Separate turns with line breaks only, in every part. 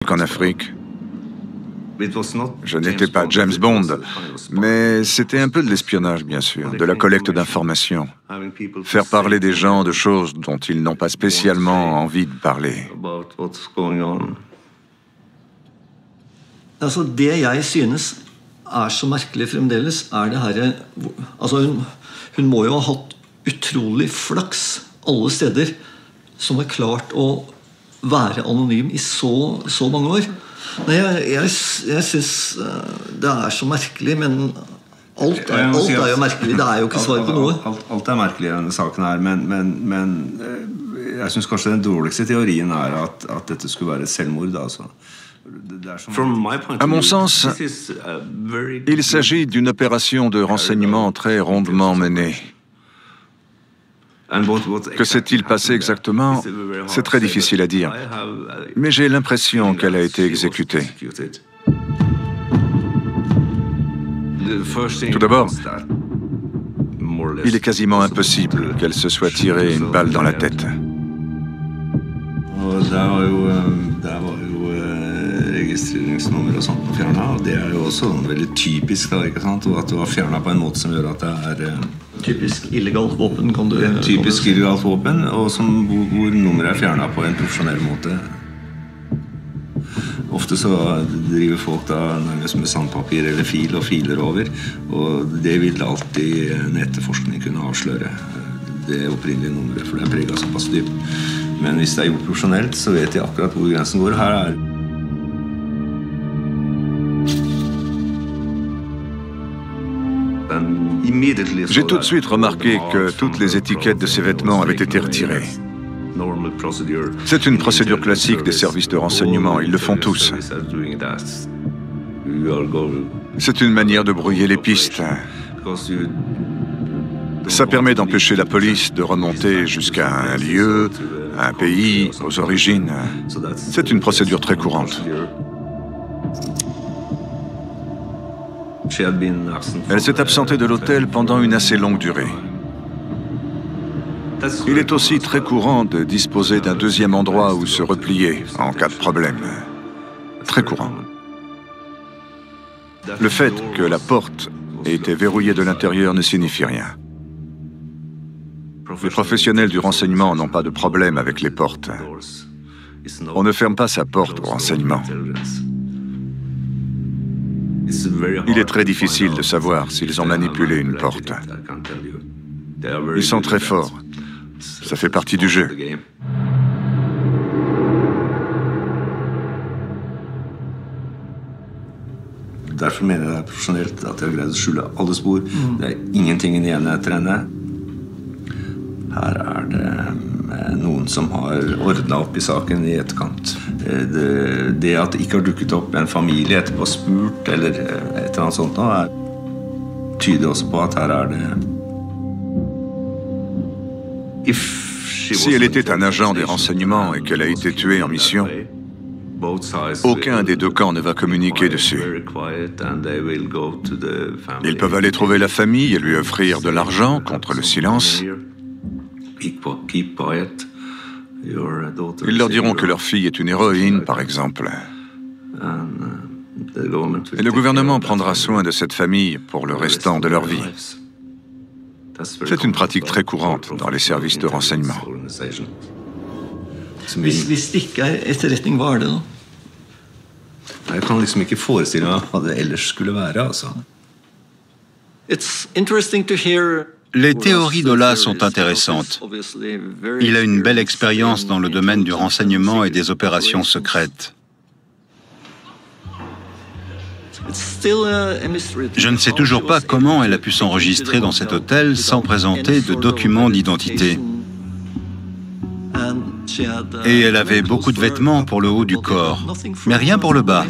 qu'en Afrique. Je n'étais pas James Bond, mais c'était un peu de l'espionnage, bien sûr, de la collecte d'informations. Faire parler des gens de choses dont ils n'ont pas spécialement envie de parler.
Altså, det jeg synes så merkelig fremdeles, det her... Altså, hun må jo ha hatt utrolig flaks alle steder som klart å være anonym i så mange år. Nei, jeg synes det så merkelig, men alt jo merkelig. Det jo ikke svar på noe.
Alt merkelig i denne saken her, men jeg synes kanskje den dårligste teorien at dette skulle være et selvmord, altså.
À mon sens, il s'agit d'une opération de renseignement très rondement menée. Que s'est-il passé exactement? C'est très difficile à dire. Mais j'ai l'impression qu'elle a été exécutée. Tout d'abord, il est quasiment impossible qu'elle se soit tirée une balle dans la tête.
Registreringsnummer og sånt på fjerna, og det jo også veldig typisk da, ikke sant? Og at du har fjernet på en måte som gjør at det
typisk illegalt våpen, kan du...
Typisk illegalt våpen, og hvor nummeret fjernet på en profesjonell måte. Ofte så driver folk da nærmest med sandpapir eller fil og filer over, og det vil alltid en etterforskning kunne avsløre det opprinnelige nummeret, for det preget såpass dypt. Men hvis det gjort profesjonelt, så vet jeg akkurat hvor grensen går. Her
J'ai tout de suite remarqué que toutes les étiquettes de ces vêtements avaient été retirées. C'est une procédure classique des services de renseignement, ils le font tous. C'est une manière de brouiller les pistes. Ça permet d'empêcher la police de remonter jusqu'à un lieu, un pays, aux origines. C'est une procédure très courante. Elle s'est absentée de l'hôtel pendant une assez longue durée. Il est aussi très courant de disposer d'un deuxième endroit où se replier en cas de problème. Très courant. Le fait que la porte ait été verrouillée de l'intérieur ne signifie rien. Les professionnels du renseignement n'ont pas de problème avec les portes. On ne ferme pas sa porte au renseignement. Il est très difficile de savoir s'ils ont manipulé une porte. Ils sont très forts. Ça fait partie du jeu.
Derfor mener jeg det profesjonelt at jeg har greid å skjule alle spor. Det ingenting igjen etter henne. Her det noen som har ordnet opp i saken i etterkant. Det at det ikke har dukket opp en familie etterpå spurt, eller et eller annet sånt nå, tyder også på at her det...
Si elle était un agent des renseignements et qu'elle a été tuée en mission, aucun des deux camps ne va communiquer dessus. Ils peuvent aller trouver la famille et lui offrir de l'argent contre le silence. Ils leur diront que leur fille est une héroïne, par exemple. Et le gouvernement prendra soin de cette famille pour le restant de leur vie. C'est une pratique très courante dans les services de renseignement.
Hvis det ikke etterretning, hva det da?
Jeg kan liksom ikke forestille meg hva det ellers skulle være, altså.
It's interesting to hear...
Les théories d'Ola sont intéressantes. Il a une belle expérience dans le domaine du renseignement et des opérations secrètes. Je ne sais toujours pas comment elle a pu s'enregistrer dans cet hôtel sans présenter de documents d'identité. Et elle avait beaucoup de vêtements pour le haut du corps, mais rien pour le bas.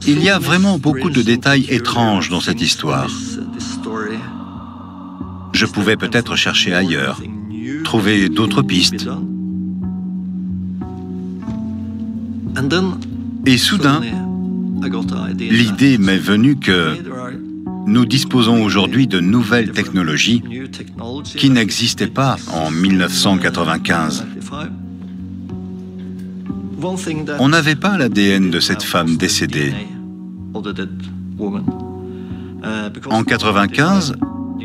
Il y a vraiment beaucoup de détails étranges dans cette histoire. Je pouvais peut-être chercher ailleurs, trouver d'autres pistes. Et soudain, l'idée m'est venue que nous disposons aujourd'hui de nouvelles technologies qui n'existaient pas en 1995. On n'avait pas l'ADN de cette femme décédée. En 1995,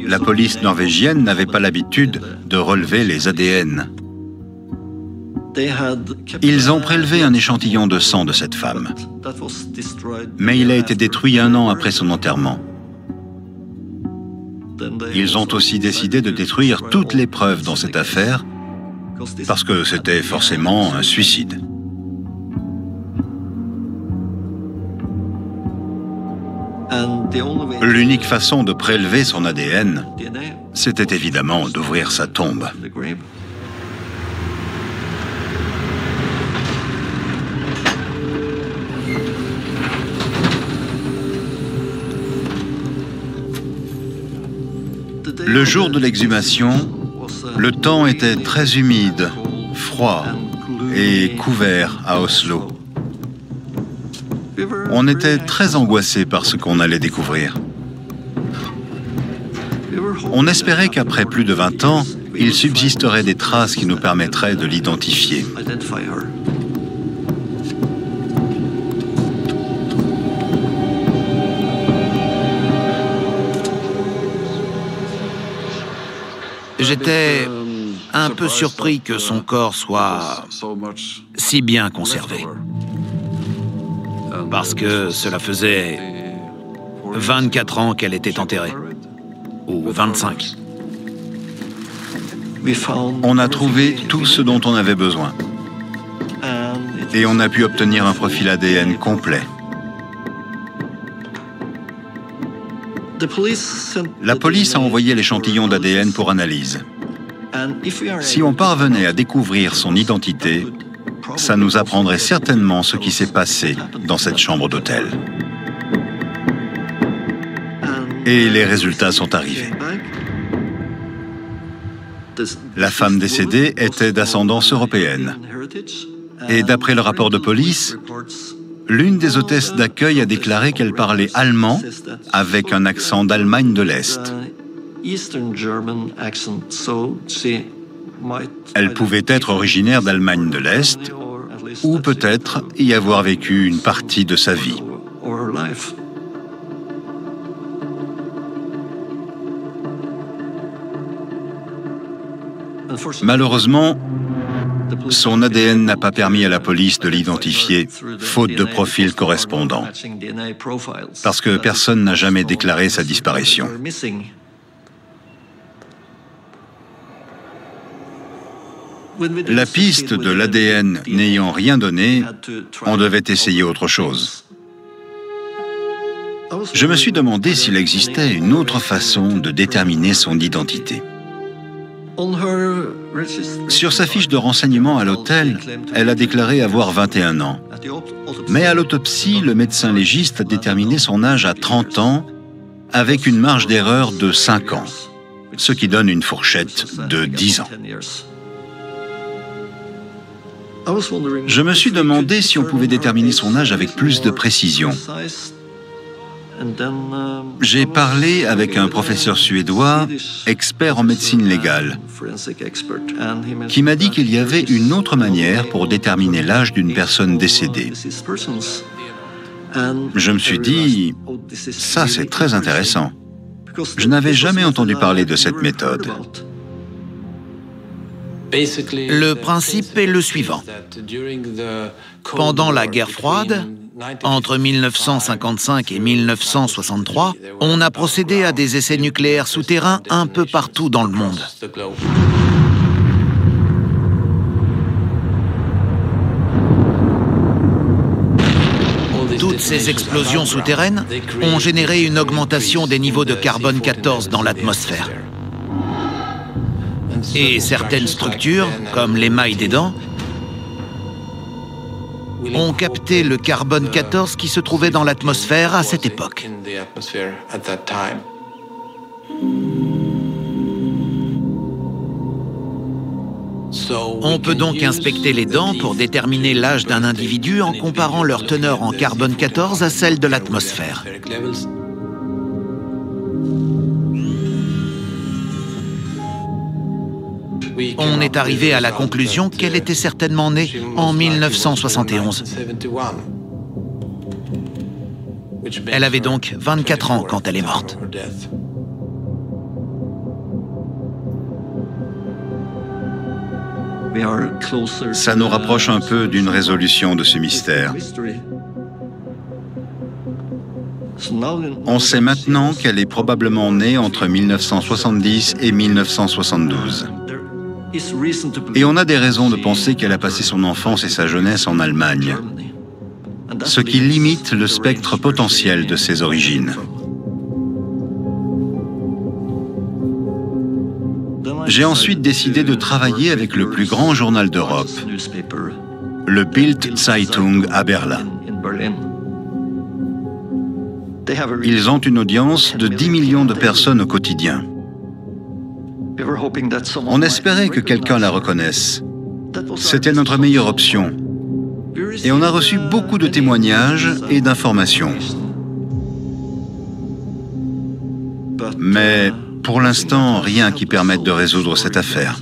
la police norvégienne n'avait pas l'habitude de relever les ADN. Ils ont prélevé un échantillon de sang de cette femme, mais il a été détruit 1 an après son enterrement. Ils ont aussi décidé de détruire toutes les preuves dans cette affaire, parce que c'était forcément un suicide. L'unique façon de prélever son ADN, c'était évidemment d'ouvrir sa tombe. Le jour de l'exhumation, le temps était très humide, froid et couvert à Oslo. On était très angoissés par ce qu'on allait découvrir. On espérait qu'après plus de 20 ans, il subsisterait des traces qui nous permettraient de l'identifier.
J'étais un peu surpris que son corps soit si bien conservé. Parce que cela faisait 24 ans qu'elle était enterrée. Ou 25.
On a trouvé tout ce dont on avait besoin. Et on a pu obtenir un profil ADN complet. La police a envoyé l'échantillon d'ADN pour analyse. Si on parvenait à découvrir son identité, ça nous apprendrait certainement ce qui s'est passé dans cette chambre d'hôtel. Et les résultats sont arrivés. La femme décédée était d'ascendance européenne. Et d'après le rapport de police, l'une des hôtesses d'accueil a déclaré qu'elle parlait allemand avec un accent d'Allemagne de l'Est. Elle pouvait être originaire d'Allemagne de l'Est ou peut-être y avoir vécu une partie de sa vie. Malheureusement, son ADN n'a pas permis à la police de l'identifier, faute de profil correspondant, parce que personne n'a jamais déclaré sa disparition. La piste de l'ADN n'ayant rien donné, on devait essayer autre chose. Je me suis demandé s'il existait une autre façon de déterminer son identité. Sur sa fiche de renseignement à l'hôtel, elle a déclaré avoir 21 ans. Mais à l'autopsie, le médecin légiste a déterminé son âge à 30 ans avec une marge d'erreur de 5 ans, ce qui donne une fourchette de 10 ans. Je me suis demandé si on pouvait déterminer son âge avec plus de précision. J'ai parlé avec un professeur suédois, expert en médecine légale, qui m'a dit qu'il y avait une autre manière pour déterminer l'âge d'une personne décédée. Je me suis dit, ça c'est très intéressant. Je n'avais jamais entendu parler de cette méthode.
Le principe est le suivant. Pendant la guerre froide, entre 1955 et 1963, on a procédé à des essais nucléaires souterrains un peu partout dans le monde. Toutes ces explosions souterraines ont généré une augmentation des niveaux de carbone 14 dans l'atmosphère. Et certaines structures, comme l'émail des dents, ont capté le carbone 14 qui se trouvait dans l'atmosphère à cette époque. On peut donc inspecter les dents pour déterminer l'âge d'un individu en comparant leur teneur en carbone 14 à celle de l'atmosphère. on est arrivé à la conclusion qu'elle était certainement née en 1971. Elle avait donc 24 ans quand elle est morte.
Ça nous rapproche un peu d'une résolution de ce mystère. On sait maintenant qu'elle est probablement née entre 1970 et 1972. Et on a des raisons de penser qu'elle a passé son enfance et sa jeunesse en Allemagne, ce qui limite le spectre potentiel de ses origines. J'ai ensuite décidé de travailler avec le plus grand journal d'Europe, le Bild Zeitung à Berlin. Ils ont une audience de 10 millions de personnes au quotidien. On espérait que quelqu'un la reconnaisse. C'était notre meilleure option. Et on a reçu beaucoup de témoignages et d'informations. Mais pour l'instant, rien qui permette de résoudre cette affaire.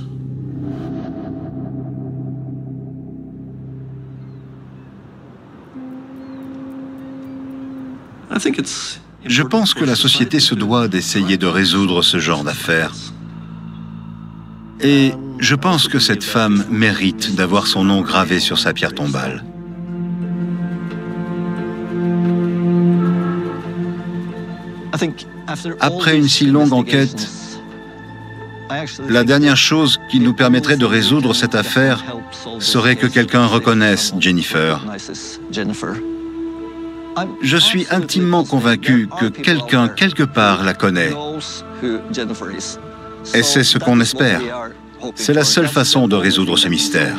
Je pense que la société se doit d'essayer de résoudre ce genre d'affaires. Et je pense que cette femme mérite d'avoir son nom gravé sur sa pierre tombale. Après une si longue enquête, la dernière chose qui nous permettrait de résoudre cette affaire serait que quelqu'un reconnaisse Jennifer. Je suis intimement convaincu que quelqu'un, quelque part, la connaît. Et c'est ce qu'on espère. C'est la seule façon de résoudre ce mystère.